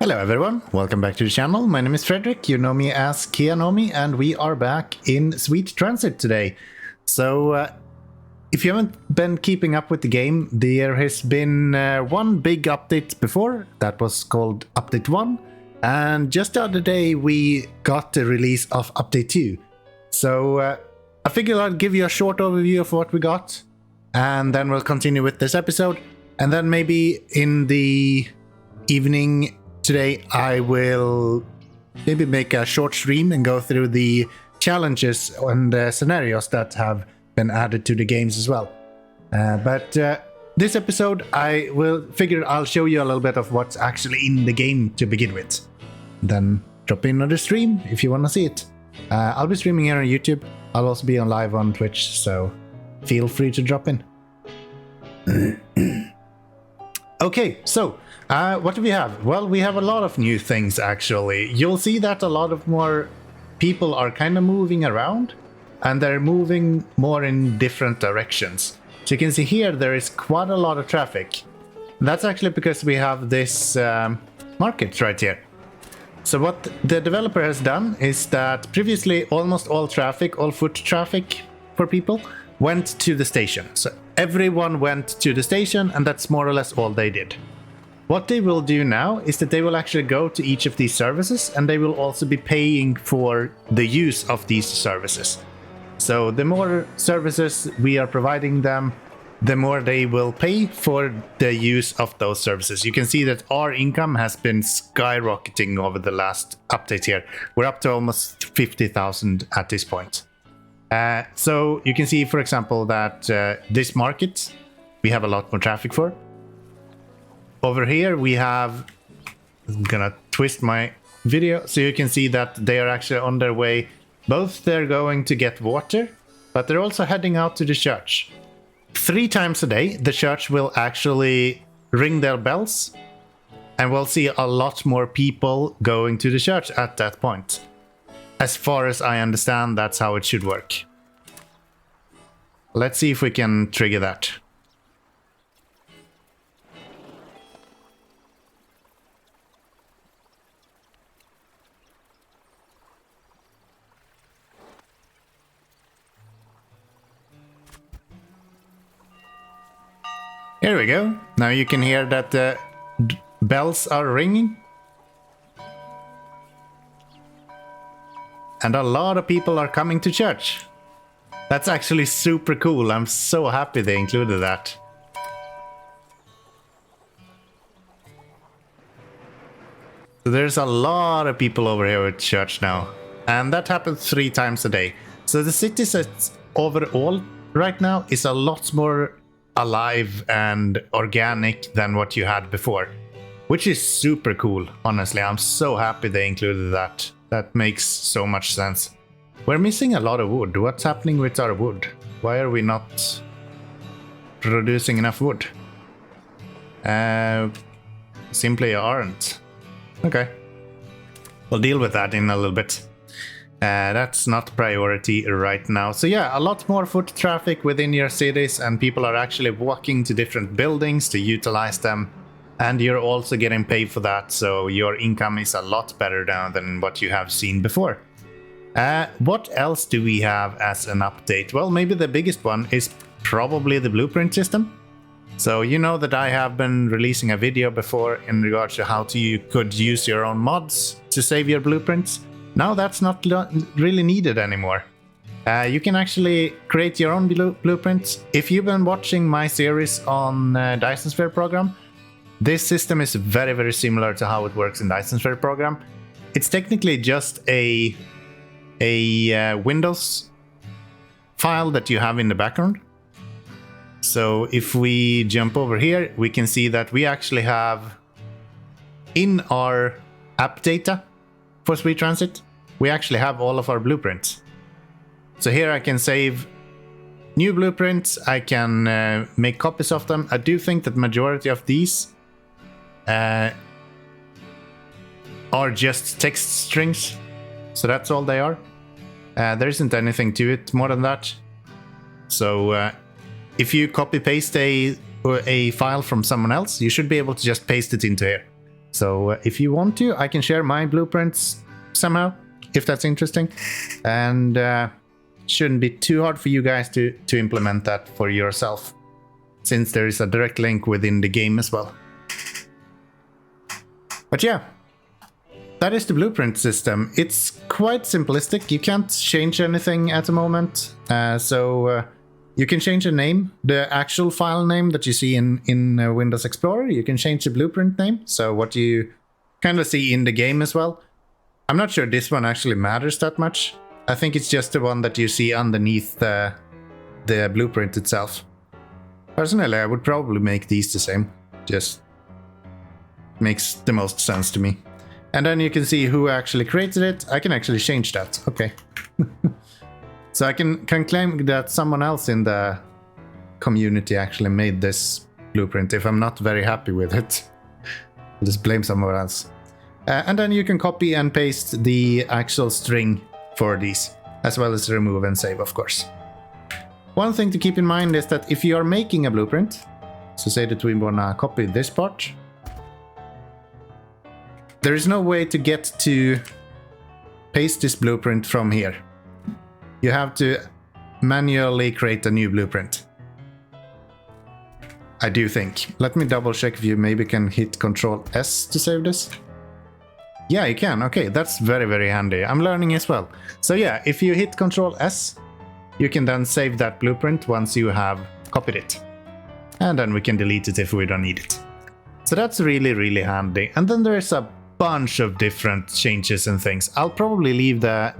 Hello everyone, welcome back to the channel. My name is Frederick, you know me as Keanomy, and we are back in Sweet Transit today. So, if you haven't been keeping up with the game, there has been one big update before, that was called Update 1, and just the other day we got the release of Update 2. So, I figured I'd give you a short overview of what we got, and then we'll continue with this episode, and then maybe in the evening today I will maybe make a short stream and go through the challenges and scenarios that have been added to the games as well. But this episode I will figure I'll show you a little bit of what's actually in the game to begin with. Then drop in on the stream if you want to see it. I'll be streaming here on YouTube. I'll also be on live on Twitch, so feel free to drop in. Okay, so what do we have? Well, we have a lot of new things actually. You'll see that a lot of more people are kind of moving around, and they're moving more in different directions. So you can see here there is quite a lot of traffic. And that's actually because we have this market right here. So what the developer has done is that previously almost all traffic, all foot traffic for people, went to the station. So everyone went to the station, and that's more or less all they did. What they will do now is that they will actually go to each of these services, and they will also be paying for the use of these services. So the more services we are providing them, the more they will pay for the use of those services. You can see that our income has been skyrocketing over the last update here. We're up to almost 50,000 at this point. So you can see, for example, that this market we have a lot more traffic for. Over here we have, I'm gonna twist my video so you can see that they are actually on their way. Both they're going to get water, but they're also heading out to the church. 3 times a day the church will actually ring their bells, and we'll see a lot more people going to the church at that point. As far as I understand, that's how it should work. Let's see if we can trigger that. Here we go. Now you can hear that the bells are ringing. And a lot of people are coming to church. That's actually super cool. I'm so happy they included that. So there's a lot of people over here at church now. And that happens 3 times a day. So the city overall right now is a lot more alive and organic than what you had before. Which is super cool, honestly. I'm so happy they included that. That makes so much sense. We're missing a lot of wood. What's happening with our wood? Why are we not producing enough wood? Simply aren't. Okay. We'll deal with that in a little bit. That's not priority right now. So yeah, a lot more foot traffic within your cities, and people are actually walking to different buildings to utilize them. And you're also getting paid for that, so your income is a lot better now than what you have seen before. What else do we have as an update? Well, maybe the biggest one is probably the blueprint system. So you know that I have been releasing a video before in regards to how you could use your own mods to save your blueprints. Now that's not really needed anymore. You can actually create your own blueprints. If you've been watching my series on Dyson Sphere program, this system is very, very similar to how it works in Dyson Sphere program. It's technically just a Windows file that you have in the background. So if we jump over here, we can see that we actually have in our app data for Sweet Transit, we actually have all of our blueprints. So here I can save new blueprints, I can make copies of them. I do think that majority of these are just text strings, so that's all they are. There isn't anything to it more than that. So if you copy paste a file from someone else, you should be able to just paste it into here. So if you want to, I can share my blueprints somehow, if that's interesting. And shouldn't be too hard for you guys to implement that for yourself, since there is a direct link within the game as well. But yeah, that is the blueprint system. It's quite simplistic. You can't change anything at the moment. You can change the name, the actual file name that you see in Windows Explorer. You can change the blueprint name, so what you kind of see in the game as well. I'm not sure this one actually matters that much. I think it's just the one that you see underneath the blueprint itself. Personally, I would probably make these the same. Just makes the most sense to me. And then you can see who actually created it. I can actually change that. Okay. So I can claim that someone else in the community actually made this blueprint if I'm not very happy with it. I'll just blame someone else. And then you can copy and paste the actual string for these, as well as remove and save, of course. One thing to keep in mind is that if you are making a blueprint, so say that we wanna copy this part, there is no way to get to paste this blueprint from here. You have to manually create a new blueprint. I do think. Let me double check if you maybe can hit Ctrl S to save this. Yeah, you can. Okay, that's very, very handy. I'm learning as well. So yeah, if you hit Ctrl S, you can then save that blueprint once you have copied it. And then we can delete it if we don't need it. So that's really, really handy. And then there's a bunch of different changes and things. I'll probably leave the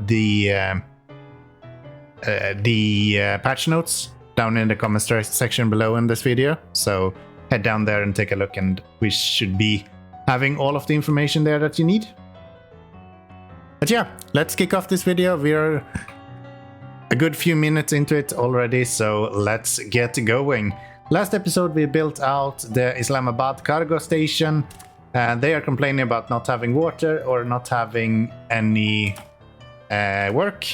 patch notes down in the comments section below in this video. So head down there and take a look, and we should be having all of the information there that you need. But yeah, let's kick off this video. We're a good few minutes into it already, so let's get going. Last episode we built out the Islamabad cargo station. They are complaining about not having water or not having any work.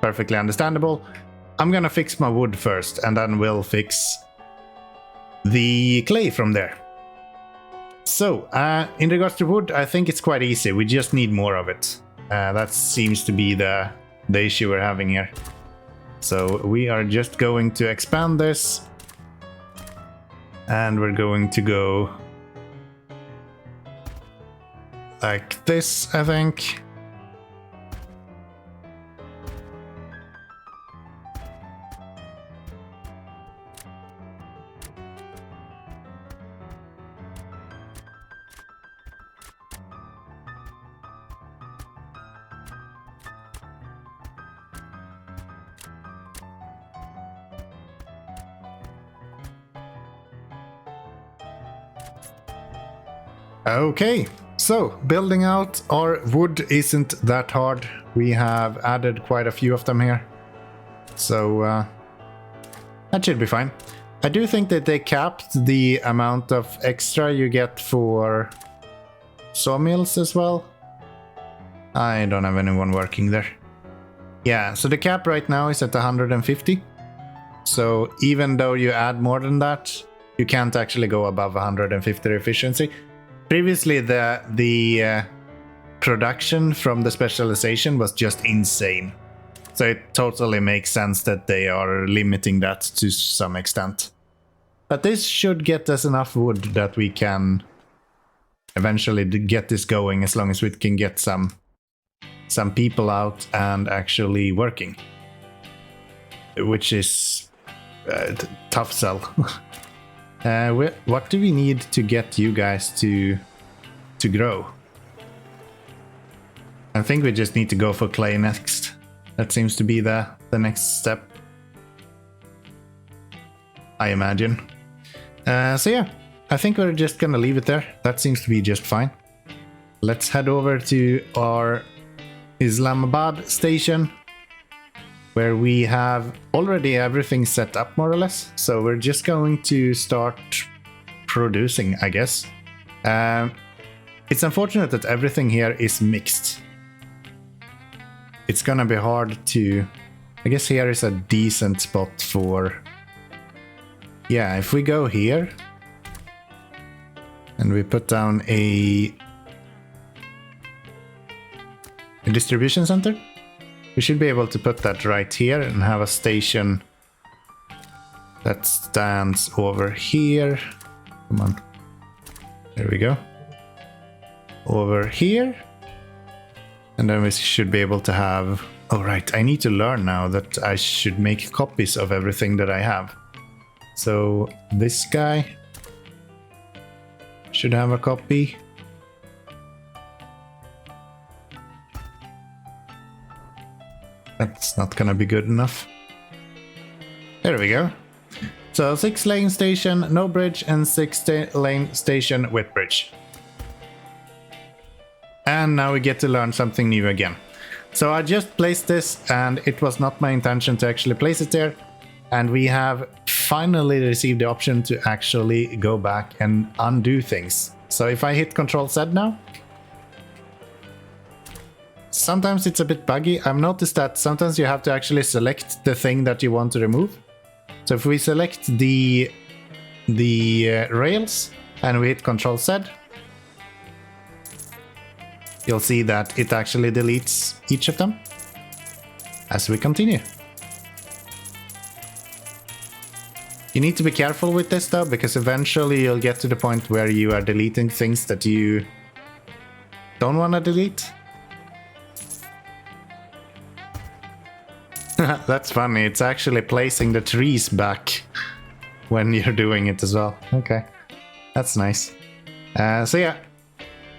Perfectly understandable. I'm gonna fix my wood first, and then we'll fix the clay from there. So, in regards to wood, I think it's quite easy. We just need more of it. That seems to be the issue we're having here. So we are just going to expand this. And we're going to go like this, I think. Okay, so building out our wood isn't that hard. We have added quite a few of them here. So that should be fine. I do think that they capped the amount of extra you get for sawmills as well. I don't have anyone working there. Yeah, so the cap right now is at 150. So even though you add more than that, you can't actually go above 150 efficiency. Previously, the production from the specialization was just insane. So it totally makes sense that they are limiting that to some extent. But this should get us enough wood that we can eventually get this going, as long as we can get some people out and actually working. Which is tough sell. What do we need to get you guys to grow? I think we just need to go for clay next. That seems to be the next step, I imagine. So yeah, I think we're just gonna leave it there. That seems to be just fine. Let's head over to our Islamabad station, where we have already everything set up more or less. So we're just going to start producing, I guess. It's unfortunate that everything here is mixed. It's gonna be hard to... I guess here is a decent spot for... Yeah, if we go here and we put down a distribution center. We should be able to put that right here and have a station that stands over here. Come on. There we go. Over here. And then we should be able to have... Oh, right. I need to learn now that I should make copies of everything that I have. So this guy should have a copy. That's not gonna be good enough. There we go. So 6-lane station, no bridge, and 6-lane station with bridge. And now we get to learn something new again. So I just placed this, and it was not my intention to actually place it there. And we have finally received the option to actually go back and undo things. So if I hit Ctrl Z now, sometimes it's a bit buggy. I've noticed that sometimes you have to actually select the thing that you want to remove. So if we select the rails and we hit Ctrl Z, you'll see that it actually deletes each of them as we continue. You need to be careful with this though, because eventually you'll get to the point where you are deleting things that you don't want to delete. That's funny, it's actually placing the trees back when you're doing it as well. Okay, that's nice. So yeah,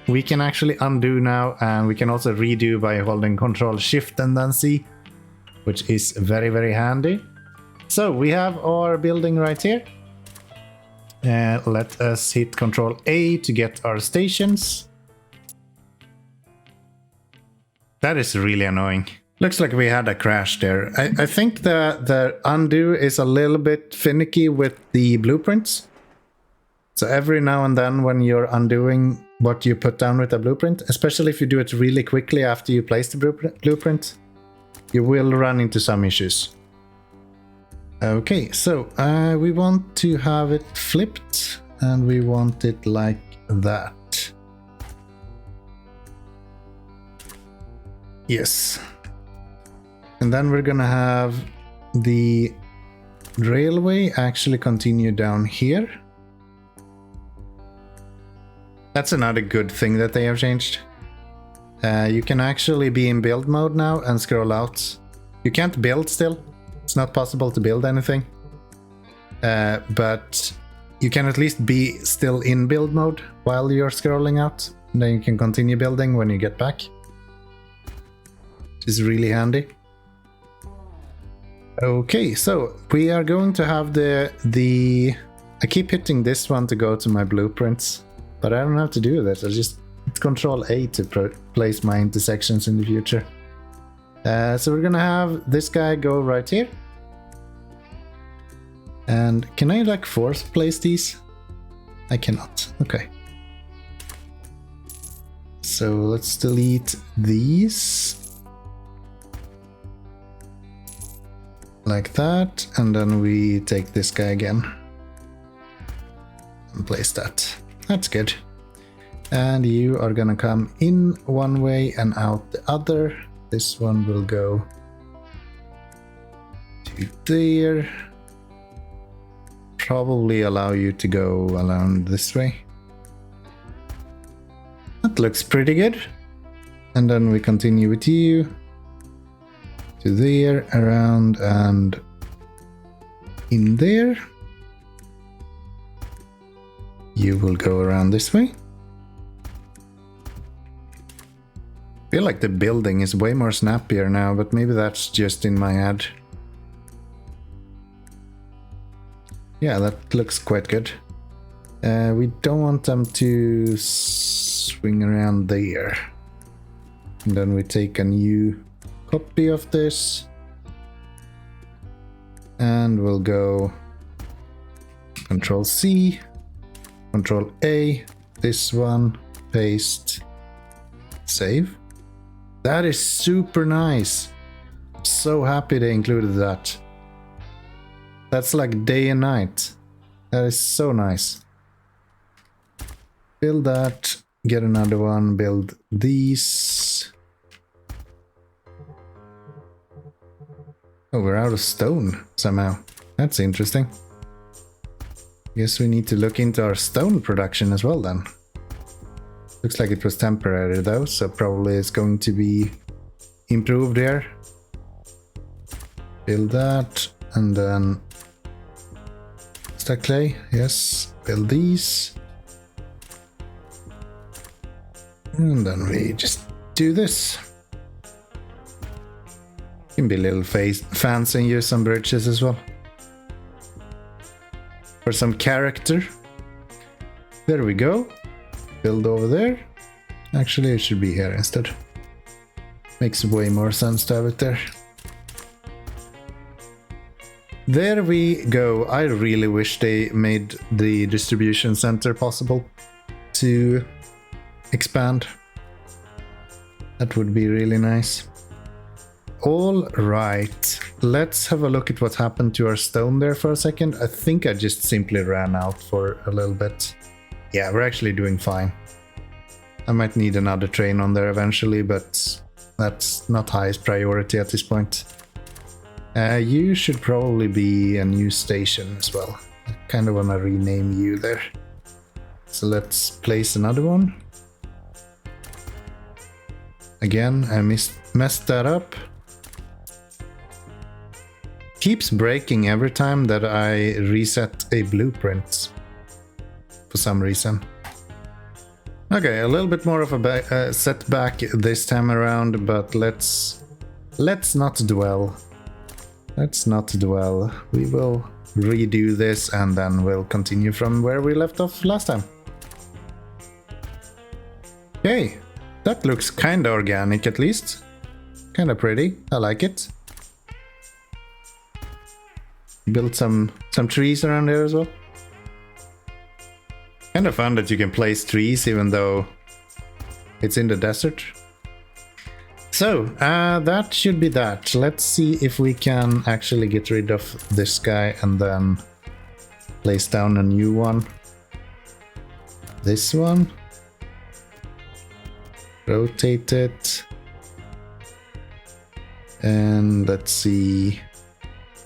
we can actually undo now, and we can also redo by holding Ctrl Shift and then C, which is very, very handy. So we have our building right here. Let us hit Ctrl A to get our stations. That is really annoying. Looks like we had a crash there. I think the undo is a little bit finicky with the blueprints. So every now and then when you're undoing what you put down with a blueprint, especially if you do it really quickly after you place the blueprint, you will run into some issues. Okay, so we want to have it flipped, and we want it like that. Yes. And then we're gonna have the railway actually continue down here. That's another good thing that they have changed. You can actually be in build mode now and scroll out. You can't build still. It's not possible to build anything. But you can at least be still in build mode while you're scrolling out. And then you can continue building when you get back. Which is really handy. Okay, so we are going to have the... I keep hitting this one to go to my blueprints, but I don't have to do that. I just hit Ctrl A to place my intersections in the future. So we're gonna have this guy go right here. And can I like force place these? I cannot. Okay. So let's delete these. Like that, and then we take this guy again and place that. That's good. And you are gonna come in one way and out the other. This one will go to there. Probably allow you to go around this way. That looks pretty good. And then we continue with you. To there, around, and in there. You will go around this way. I feel like the building is way more snappier now, but maybe that's just in my head. Yeah, that looks quite good. We don't want them to swing around there. And then we take a new copy of this, and we'll go Control C, Control A, this one, paste, save. That is super nice. So happy they included that. That's like day and night. That is so nice. Build that, get another one, build these. Oh, we're out of stone somehow. That's interesting. Guess we need to look into our stone production as well then. Looks like it was temporary though, so probably it's going to be improved here. Build that, and then stack clay, yes, build these. And then we just do this. Can be a little fancy and use some bridges as well. For some character. There we go. Build over there. Actually, it should be here instead. Makes way more sense to have it there. There we go. I really wish they made the distribution center possible to expand. That would be really nice. All right, let's have a look at what happened to our stone there for a second. I think I just simply ran out for a little bit. Yeah, we're actually doing fine. I might need another train on there eventually, but that's not highest priority at this point. You should probably be a new station as well. I kind of want to rename you there. So let's place another one. Again, I messed that up. Keeps breaking every time that I reset a blueprint for some reason. Okay, a little bit more of a setback this time around, but let's not dwell. Let's not dwell. We will redo this and then we'll continue from where we left off last time. Okay, that looks kinda organic at least. Kinda pretty, I like it. Built some trees around here as well. Kind of fun that you can place trees even though it's in the desert. So, that should be that. Let's see if we can actually get rid of this guy and then place down a new one. This one. Rotate it. And let's see.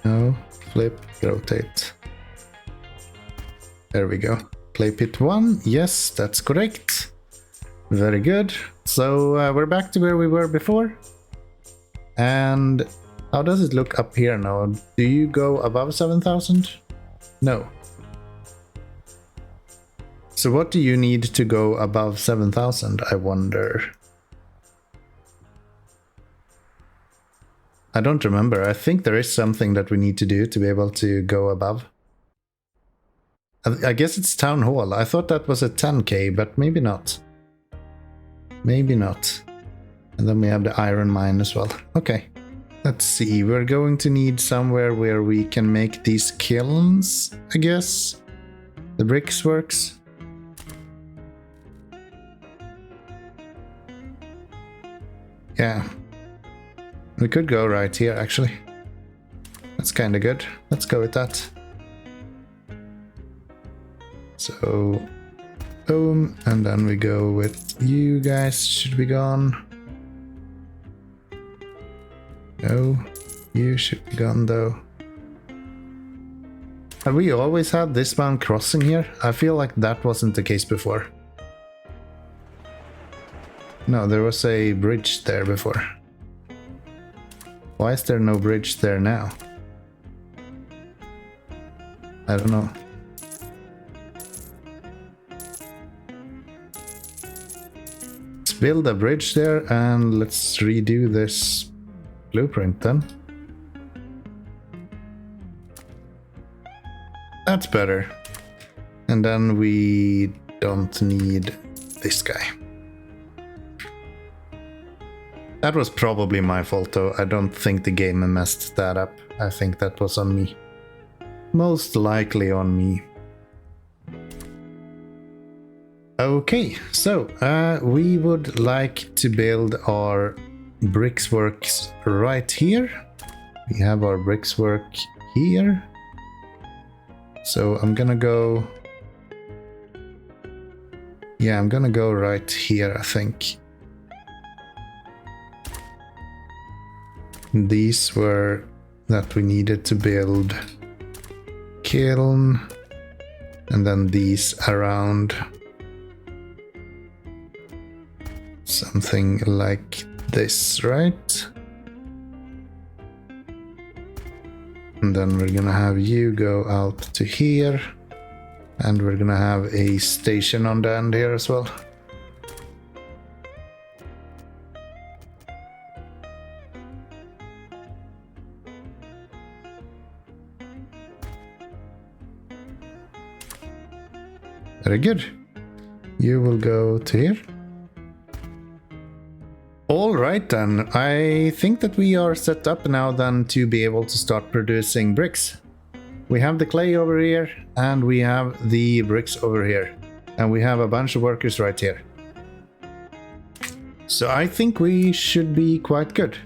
No. Flip, rotate. There we go. Play pit 1. Yes, that's correct. Very good. So we're back to where we were before. And how does it look up here now? Do you go above 7,000? No. So what do you need to go above 7,000, I wonder? I don't remember. I think there is something that we need to do to be able to go above. I guess it's Town Hall. I thought that was a 10k, but maybe not. Maybe not. And then we have the iron mine as well. Okay. Let's see. We're going to need somewhere where we can make these kilns, I guess. The bricks works. Yeah. We could go right here, actually. That's kind of good. Let's go with that. So, boom, and then we go with you guys should be gone. No, you should be gone though. Have we always had this one crossing here? I feel like that wasn't the case before. No, there was a bridge there before. Why is there no bridge there now? I don't know. Let's build a bridge there and let's redo this blueprint then. That's better. And then we don't need this guy. That was probably my fault though. I don't think the game messed that up. I think that was on me. Most likely on me. Okay, so we would like to build our brickworks right here. We have our brickwork here. So I'm gonna go... Yeah, I'm gonna go right here, I think. These were that we needed to build kiln, and then these around something like this, right? And then we're gonna have you go out to here, and we're gonna have a station on the end here as well. Very good. You will go to here. All right then, I think that we are set up now then to be able to start producing bricks. We have the clay over here, and we have the bricks over here, and we have a bunch of workers right here. So I think we should be quite good.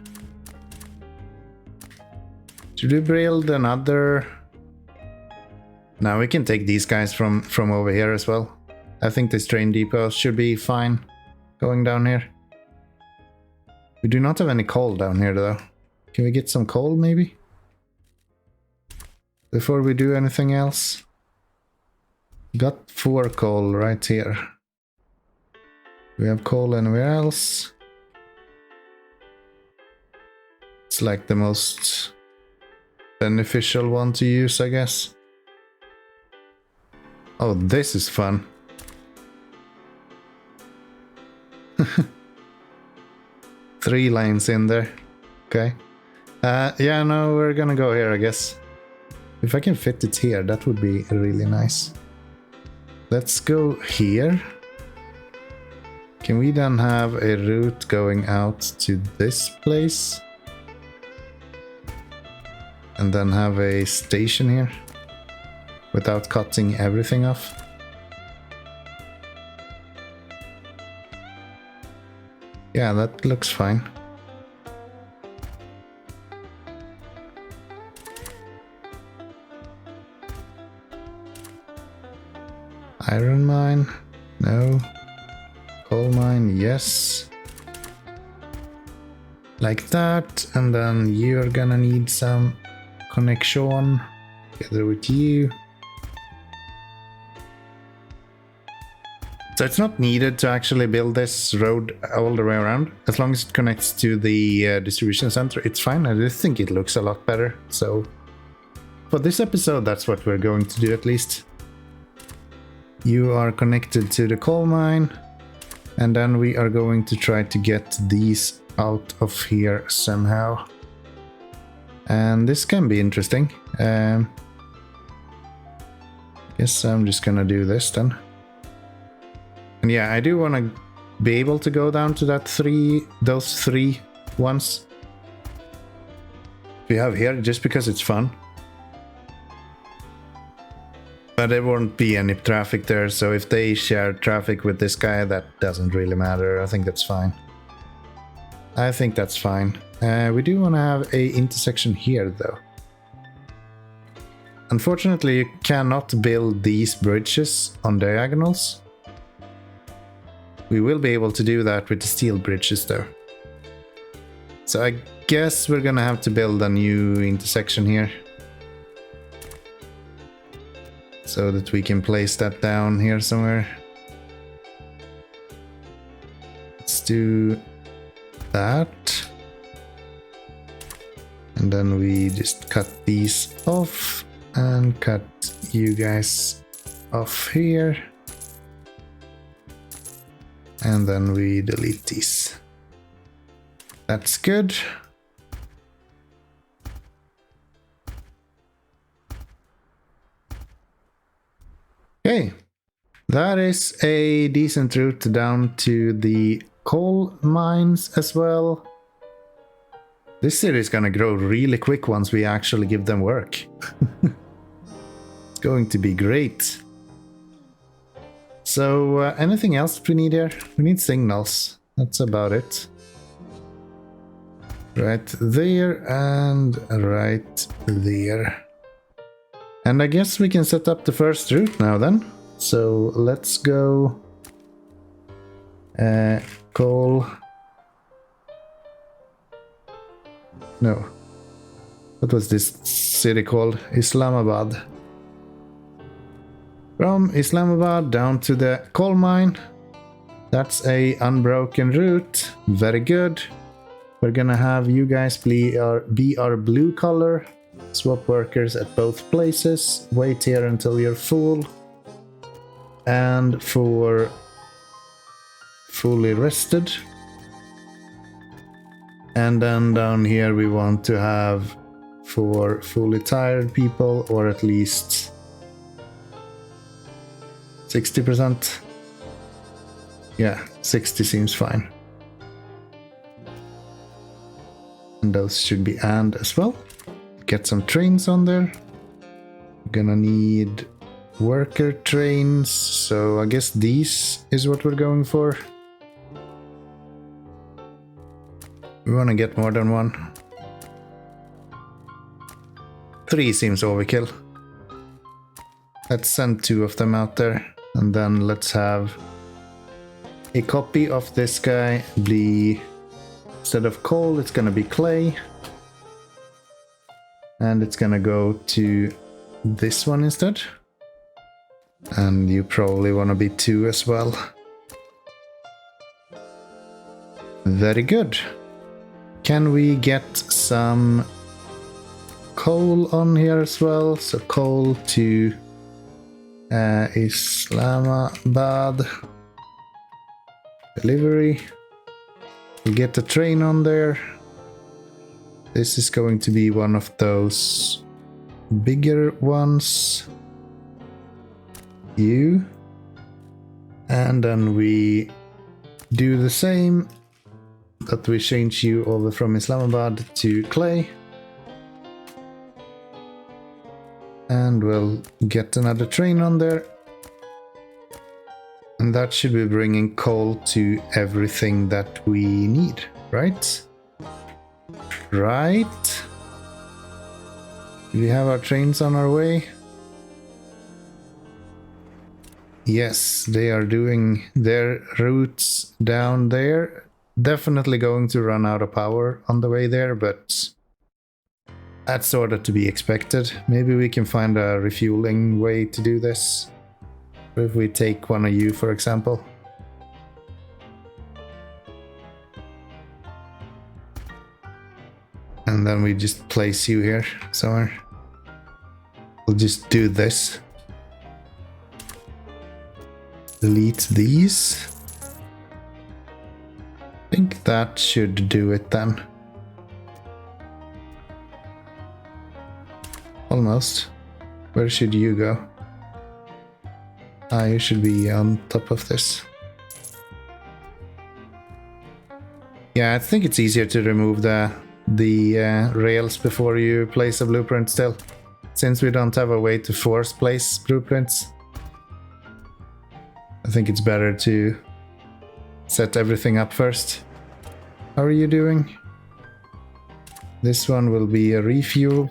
Should we build another? Now we can take these guys from over here as well. I think this train depot should be fine going down here. We do not have any coal down here though. Can we get some coal maybe? Before we do anything else. Got 4 coal right here. We have coal anywhere else. It's like the most beneficial one to use, I guess. Oh, this is fun. 3 lines in there. Okay. Yeah, no, we're gonna go here, I guess. If I can fit it here, that would be really nice. Let's go here. Can we then have a route going out to this place? And then have a station here? Without cutting everything off? Yeah, that looks fine. Iron mine? No. Coal mine? Yes. Like that. And then you're gonna need some connection together with you. So it's not needed to actually build this road all the way around. As long as it connects to the distribution center, it's fine. I just think it looks a lot better. So for this episode, that's what we're going to do at least. You are connected to the coal mine. And then we are going to try to get these out of here somehow. And this can be interesting. Guess I'm just gonna do this then. And yeah, I do want to be able to go down to those three ones we have here, just because it's fun. But there won't be any traffic there, so if they share traffic with this guy, that doesn't really matter. I think that's fine. I think that's fine. We do want to have a intersection here, though. Unfortunately, you cannot build these bridges on diagonals. We will be able to do that with the steel bridges though. So I guess we're gonna have to build a new intersection here. So that we can place that down here somewhere. Let's do that. And then we just cut these off and cut you guys off here. And then we delete these. That's good. Okay, that is a decent route down to the coal mines as well. This city is gonna grow really quick once we actually give them work. It's going to be great. So, anything else we need here? We need signals. That's about it. Right there and right there. And I guess we can set up the first route now then. So, let's go... coal... No. What was this city called? Islamabad. From Islamabad down to the coal mine. That's a unbroken route. Very good. We're gonna have you guys be our blue color. Swap workers at both places. Wait here until you're full. And for fully rested. And then down here we want to have for fully tired people, or at least 60%. Yeah, 60 seems fine. And those should be and as well. Get some trains on there. We're gonna need worker trains, so I guess these is what we're going for. We want to get more than one. 3 seems overkill. Let's send 2 of them out there, and then let's have a copy of this guy be, instead of coal, it's gonna be clay. And it's gonna go to this one instead. And you probably want to be 2 as well. Very good. Can we get some coal on here as well? So coal to Islamabad. Delivery. We'll get the train on there. This is going to be one of those bigger ones. You. And then we do the same, but we change you over from Islamabad to clay. And we'll get another train on there. And that should be bringing coal to everything that we need, right? Right. We have our trains on our way. Yes, they are doing their routes down there. Definitely going to run out of power on the way there, but that's sort of to be expected. Maybe we can find a refueling way to do this. If we take one of you, for example. And then we just place you here somewhere. We'll just do this. Delete these. I think that should do it then. Almost. Where should you go? Ah, you should be on top of this. Yeah, I think it's easier to remove the rails before you place a blueprint still, since we don't have a way to force place blueprints. I think it's better to set everything up first. How are you doing? This one will be a refuel.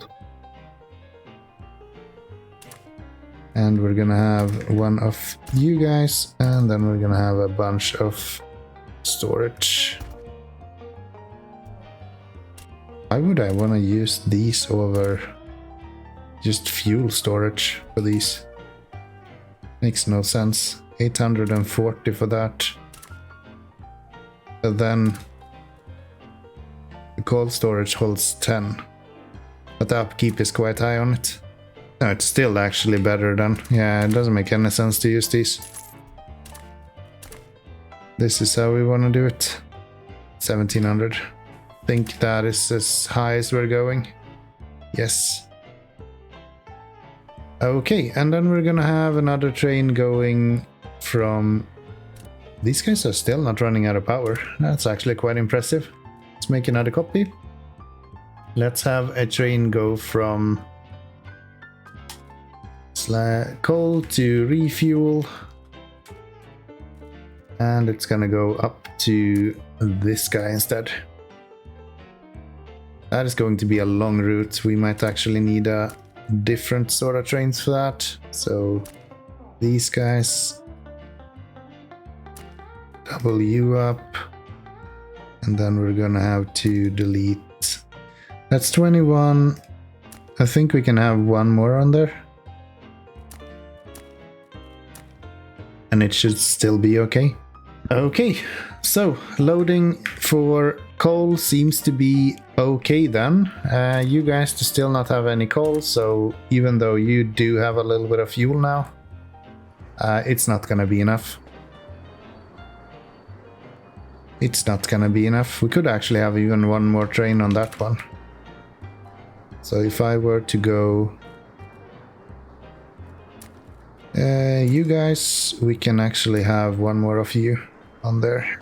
And we're gonna have one of you guys, and then we're gonna have a bunch of storage. Why would I want to use these over just fuel storage for these? Makes no sense. 840 for that. But then the cold storage holds 10. But the upkeep is quite high on it. No, it's still actually better than... Yeah, it doesn't make any sense to use these. This is how we want to do it. 1700. Think that is as high as we're going. Yes. Okay, and then we're gonna have another train going from... These guys are still not running out of power. That's actually quite impressive. Let's make another copy. Let's have a train go from coal to refuel. And it's gonna go up to this guy instead. That is going to be a long route. We might actually need a different sort of trains for that. So these guys, double you up, and then we're gonna have to delete. That's 21. I think we can have one more on there. And it should still be okay. Okay, so loading for coal seems to be okay then. You guys do still not have any coal, so even though you do have a little bit of fuel now, it's not gonna be enough. It's not gonna be enough. We could actually have even one more train on that one. So if I were to go... you guys, we can actually have one more of you on there.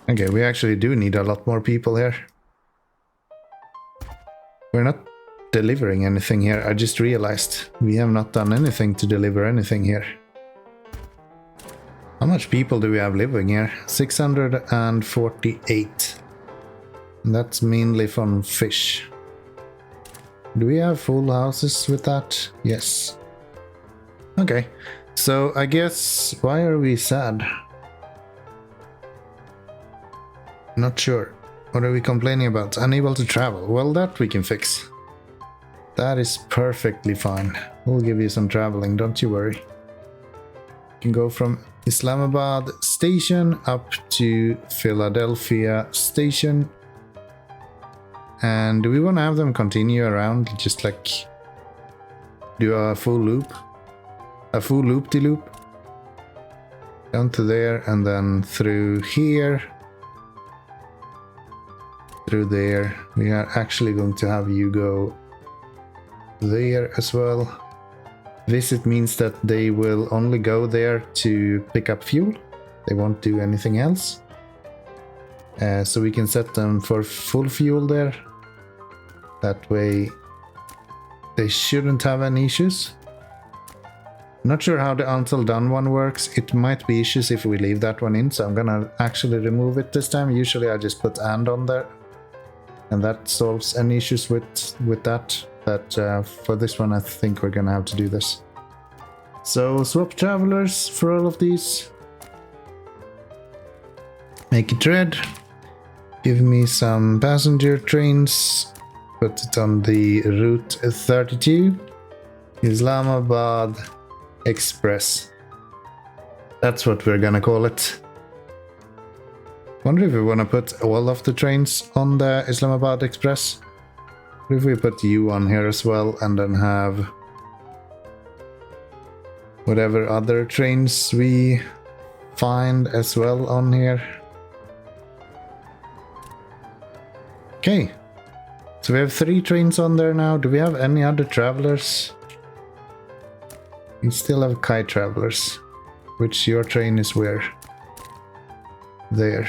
Okay, we actually do need a lot more people here. We're not delivering anything here. I just realized we have not done anything to deliver anything here. How much people do we have living here? 648. And that's mainly from fish. Do we have full houses with that? Yes. Okay, so I guess, why are we sad? Not sure. What are we complaining about? Unable to travel. Well, that we can fix. That is perfectly fine. We'll give you some traveling, don't you worry. You can go from Islamabad station up to Philadelphia station. And do we want to have them continue around, just like do a full loop? A full loop-de-loop? Down to there and then through here. Through there. We are actually going to have you go there as well. Visit means that they will only go there to pick up fuel. They won't do anything else. So we can set them for full fuel there. That way they shouldn't have any issues. Not sure how the until done one works. It might be issues if we leave that one in, so I'm gonna actually remove it this time. Usually I just put and on there, and that solves any issues with that. But for this one I think we're gonna have to do this. So swap travelers for all of these. Make it red. Give me some passenger trains. Put it on the route 32. Islamabad Express. That's what we're gonna call it. Wonder if we want to put all of the trains on the Islamabad Express. What if we put you on here as well and then have whatever other trains we find as well on here. Okay, so we have 3 trains on there now. Do we have any other travelers? We still have kite travelers. Which your train is where? There.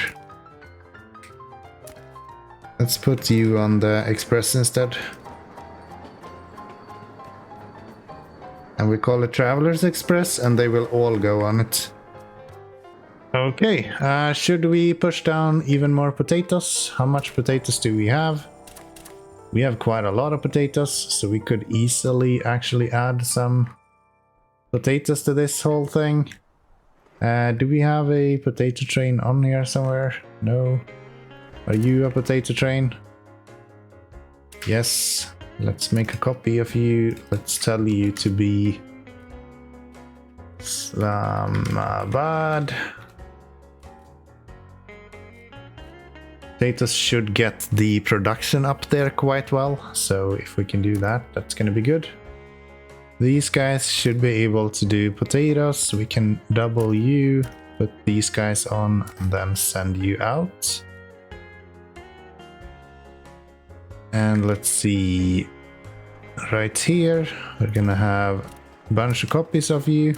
Let's put you on the express instead. And we call it Travelers Express and they will all go on it. Okay, should we push down even more potatoes? How much potatoes do we have? We have quite a lot of potatoes, so we could easily actually add some potatoes to this whole thing. Do we have a potato train on here somewhere? No. Are you a potato train? Yes. Let's make a copy of you. Let's tell you to be Islamabad. Potatoes should get the production up there quite well, so if we can do that, that's gonna be good. These guys should be able to do potatoes. We can double you, put these guys on, and then send you out. And let's see, right here, we're gonna have a bunch of copies of you.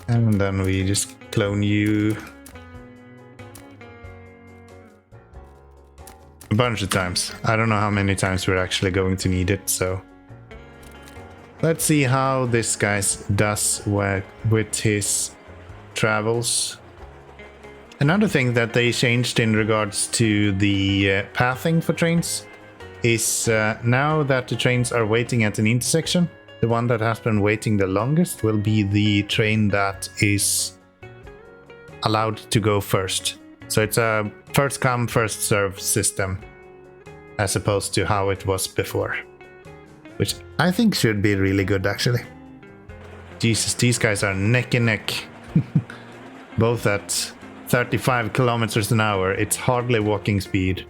And then we just clone you a bunch of times. I don't know how many times we're actually going to need it, so let's see how this guy does with his travels. Another thing that they changed in regards to the pathing for trains is now that the trains are waiting at an intersection, the one that has been waiting the longest will be the train that is allowed to go first. So it's a first come, first serve system, as opposed to how it was before. Which I think should be really good, actually. Jesus, these guys are neck and neck. Both at 35 kilometers an hour. It's hardly walking speed.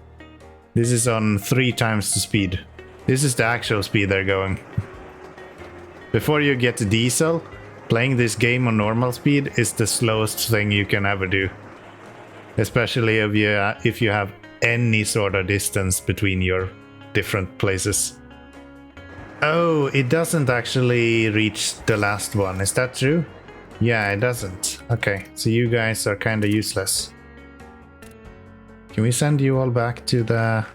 This is on 3 times the speed. This is the actual speed they're going. Before you get to diesel, playing this game on normal speed is the slowest thing you can ever do. Especially if you have any sort of distance between your different places. Oh, it doesn't actually reach the last one, is that true? Yeah, it doesn't. Okay, so you guys are kinda useless. Can we send you all back to the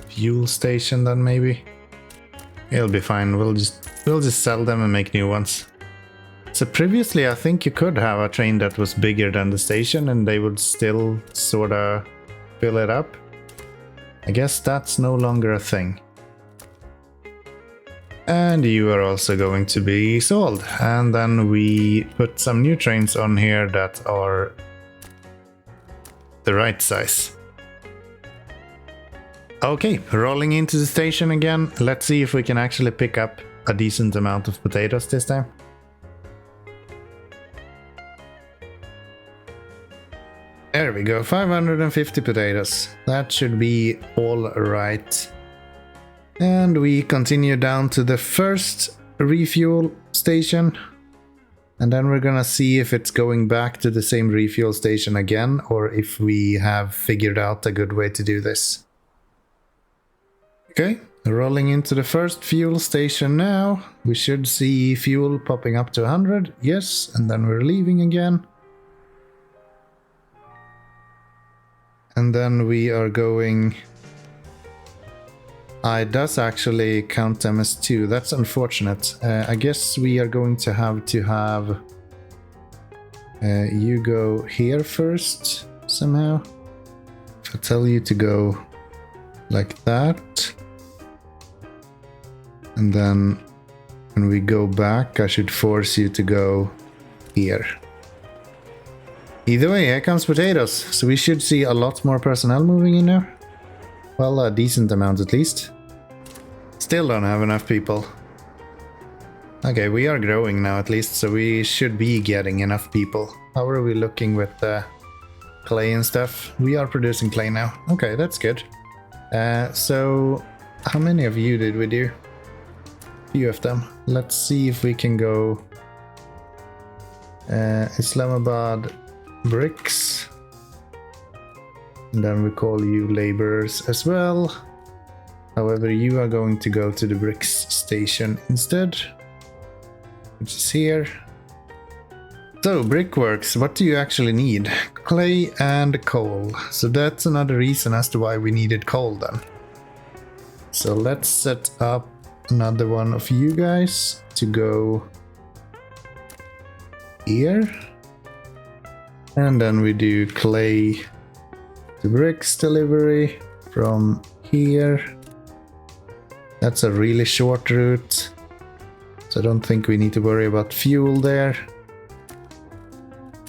fuel station then, maybe? It'll be fine, we'll just sell them and make new ones. So previously I think you could have a train that was bigger than the station and they would still sorta fill it up. I guess that's no longer a thing. And you are also going to be sold. And then we put some new trains on here that are the right size. Okay, rolling into the station again. Let's see if we can actually pick up a decent amount of potatoes this time. There we go, 550 potatoes. That should be all right. And we continue down to the first refuel station. And then we're gonna see if it's going back to the same refuel station again, or if we have figured out a good way to do this. Okay, rolling into the first fuel station now. We should see fuel popping up to 100. Yes, and then we're leaving again. And then we are going... it does actually count them as 2. That's unfortunate. I guess we are going to have you go here first somehow. If I tell you to go like that, and then when we go back, I should force you to go here. Either way, here comes potatoes. So we should see a lot more personnel moving in now. Well, a decent amount at least. Still don't have enough people. Okay, we are growing now at least, so we should be getting enough people. How are we looking with the clay and stuff? We are producing clay now. Okay, that's good. So, how many of you did we do? A few of them. Let's see if we can go... Islamabad bricks. And then we call you laborers as well. However, you are going to go to the bricks station instead, which is here. So, brickworks, what do you actually need? Clay and coal. So that's another reason as to why we needed coal then. So let's set up another one of you guys to go here. And then we do clay to bricks delivery from here. That's a really short route, so I don't think we need to worry about fuel there.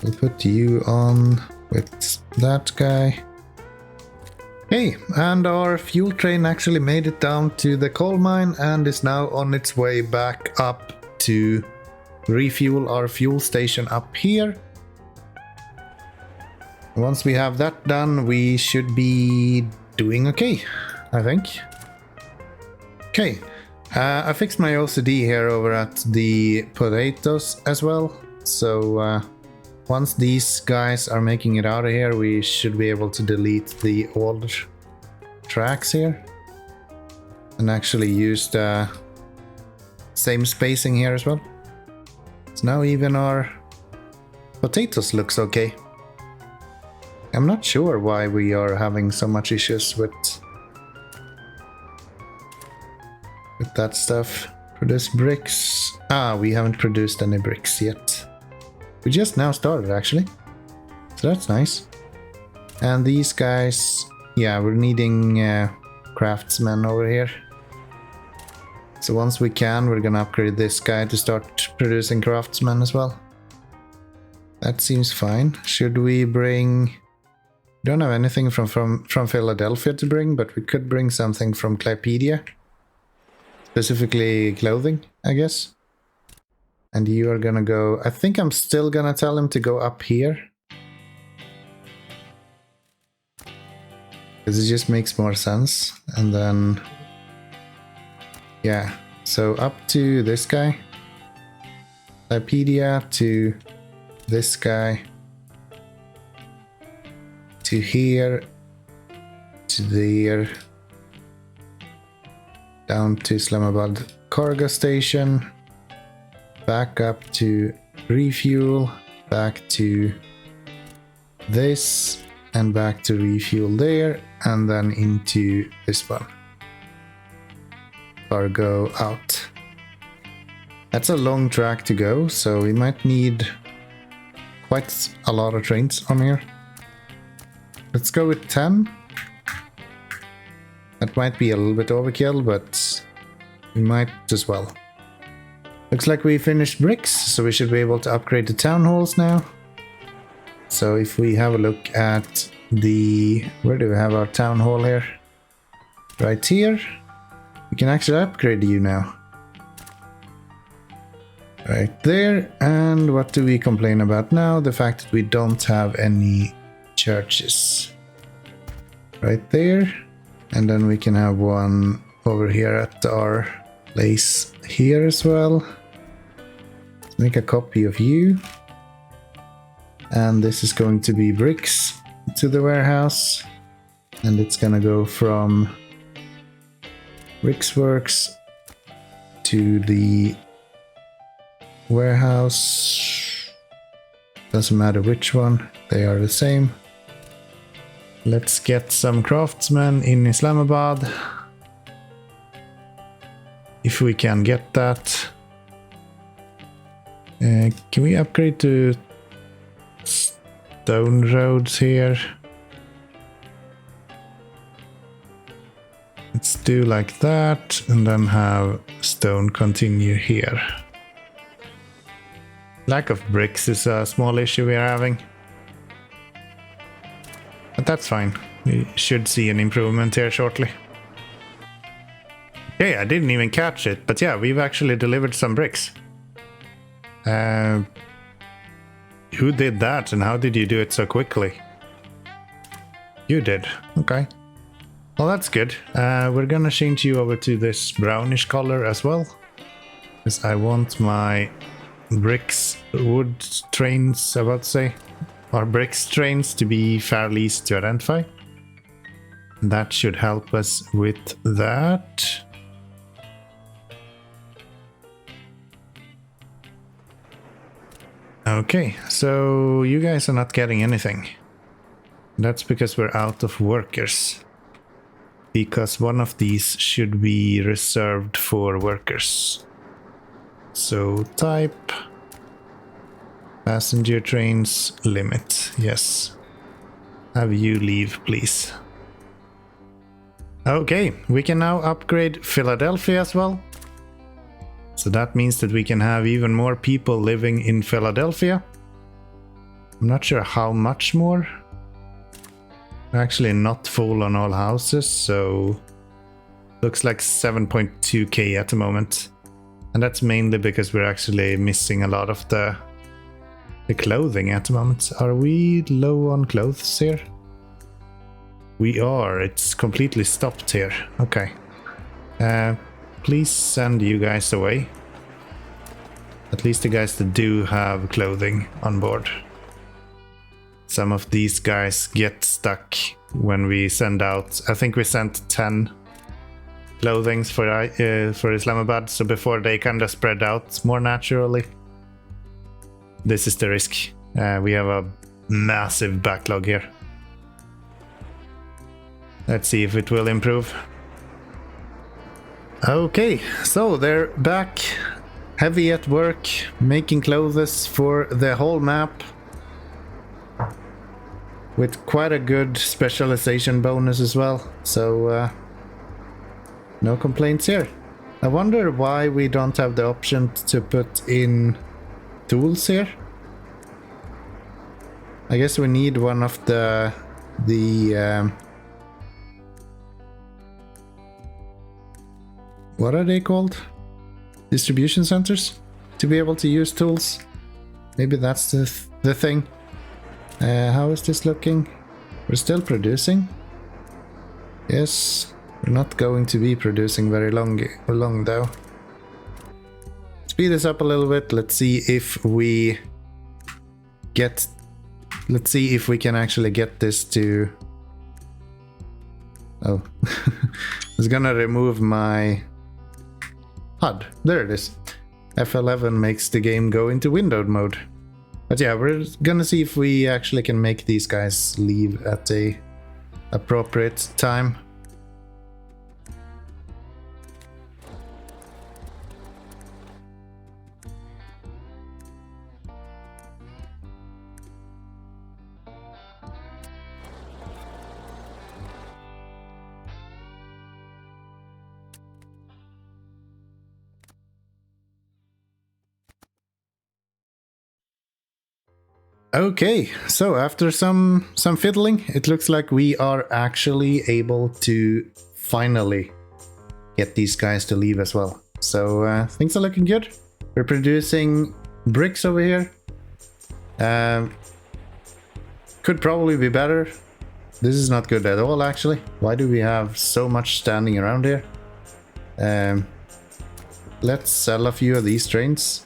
We'll put you on with that guy. Okay, and our fuel train actually made it down to the coal mine and is now on its way back up to refuel our fuel station up here. Once we have that done, we should be doing okay, I think. Okay, I fixed my OCD here over at the potatoes as well. So once these guys are making it out of here, we should be able to delete the old tracks here. And actually use the same spacing here as well. So now even our potatoes looks okay. I'm not sure why we are having so much issues with that stuff. Produce bricks. We haven't produced any bricks yet. We just now started actually. So that's nice. And these guys, yeah, we're needing craftsmen over here. So once we can, we're gonna upgrade this guy to start producing craftsmen as well. That seems fine. Should we bring Don't have anything from Philadelphia to bring, but we could bring something from Clypedia. Specifically clothing, I guess. And you are gonna go... I think I'm still gonna tell him to go up here. Because it just makes more sense. And then... yeah, so up to this guy. Clypedia to this guy. To here. To there. Down to Islamabad cargo station. Back up to refuel. Back to this. And back to refuel there. And then into this one. Cargo out. That's a long track to go, so we might need quite a lot of trains on here. Let's go with 10. That might be a little bit overkill, but we might as well. Looks like we finished bricks, so we should be able to upgrade the town halls now. So if we have a look at the... where do we have our town hall here? Right here. We can actually upgrade you now. Right there. And what do we complain about now? The fact that we don't have any churches. Right there. And then we can have one over here at our place here as well. Let's make a copy of you. And this is going to be bricks to the warehouse. And it's gonna go from Bricksworks to the warehouse. Doesn't matter which one, they are the same. Let's get some craftsmen in Islamabad. If we can get that. Can we upgrade to stone roads here? Let's do like that and then have stone continue here. Lack of bricks is a small issue we are having. But that's fine. We should see an improvement here shortly. Okay, I didn't even catch it, but yeah, we've actually delivered some bricks. Who did that and how did you do it so quickly? You did. Okay. Well, that's good. We're gonna change you over to this brownish color as well. Because I want my bricks, wood trains, I about to say, or bricks trains to be fairly easy to identify. That should help us with that. Okay, so you guys are not getting anything. That's because we're out of workers. Because one of these should be reserved for workers. So type passenger trains limit. Yes. Have you leave, please. Okay, we can now upgrade Philadelphia as well. So that means that we can have even more people living in Philadelphia. I'm not sure how much more. We're actually not full on all houses, so looks like 7.2k at the moment. And that's mainly because we're actually missing a lot of the clothing at the moment. Are we low on clothes here? We are. It's completely stopped here. Okay. Please send you guys away. At least the guys that do have clothing on board. Some of these guys get stuck when we send out. I think we sent 10 clothings for Islamabad, so before they kind of spread out more naturally. This is the risk. We have a massive backlog here. Let's see if it will improve. Okay, so they're back, heavy at work, making clothes for the whole map. With quite a good specialization bonus as well, so no complaints here. I wonder why we don't have the option to put in tools here. I guess we need one of the the what are they called? Distribution centers to be able to use tools. Maybe that's the thing. How is this looking? We're still producing. Yes, we're not going to be producing very long though. Speed this up a little bit. Let's see if we get. Let's see if we can actually get this to. Oh, I was gonna remove my HUD. There it is. F11 makes the game go into windowed mode. But yeah, we're gonna see if we actually can make these guys leave at a appropriate time. Okay, so after some fiddling, it looks like we are actually able to finally get these guys to leave as well. So things are looking good. We're producing bricks over here. Could probably be better. This is not good at all, actually. Why do we have so much standing around here? Let's sell a few of these trains.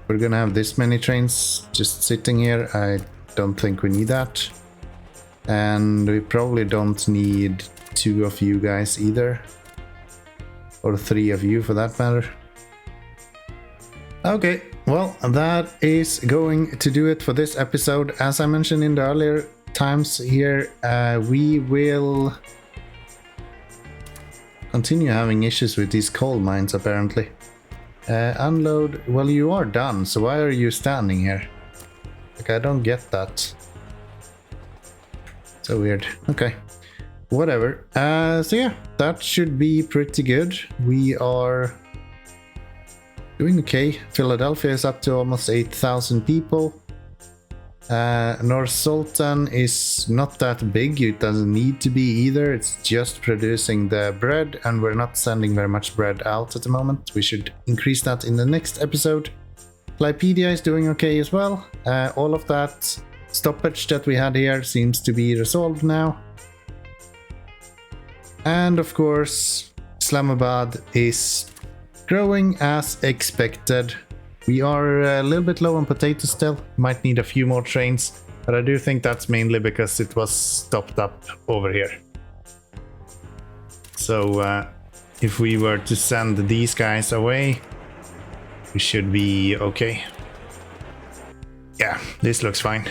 We're gonna have this many trains just sitting here. I don't think we need that. And we probably don't need 2 of you guys either. Or 3 of you for that matter. Okay, well, that is going to do it for this episode. As I mentioned in the earlier times here, we will continue having issues with these coal mines apparently. Unload. Well, you are done, so why are you standing here? Like, I don't get that. So weird. Okay. Whatever. So yeah, that should be pretty good. We are doing okay. Philadelphia is up to almost 8,000 people. North Sultan is not that big. It doesn't need to be either. It's just producing the bread, and we're not sending very much bread out at the moment. We should increase that in the next episode. Lypedia is doing okay as well. All of that stoppage that we had here seems to be resolved now. And of course, Islamabad is growing as expected. We are a little bit low on potatoes still. Might need a few more trains, but I do think that's mainly because it was stopped up over here. So if we were to send these guys away, we should be okay. Yeah, this looks fine.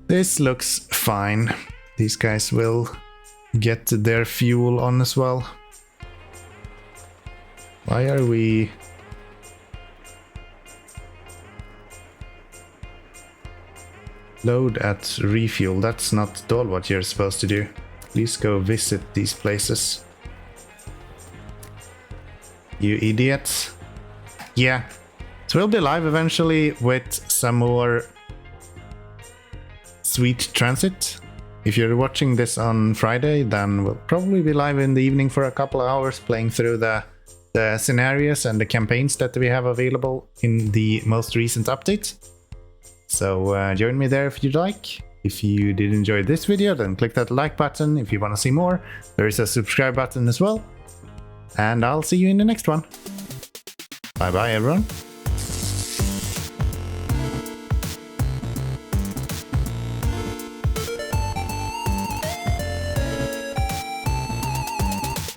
This looks fine. These guys will get their fuel on as well. Why are we... Load at refuel. That's not at all what you're supposed to do. Please go visit these places. You idiots. Yeah. So we'll be live eventually with some more Sweet Transit. If you're watching this on Friday, then we'll probably be live in the evening for a couple of hours playing through the scenarios and the campaigns that we have available in the most recent update. So join me there if you'd like. If you did enjoy this video, then click that like button. If you want to see more, there is a subscribe button as well. And I'll see you in the next one. Bye bye everyone.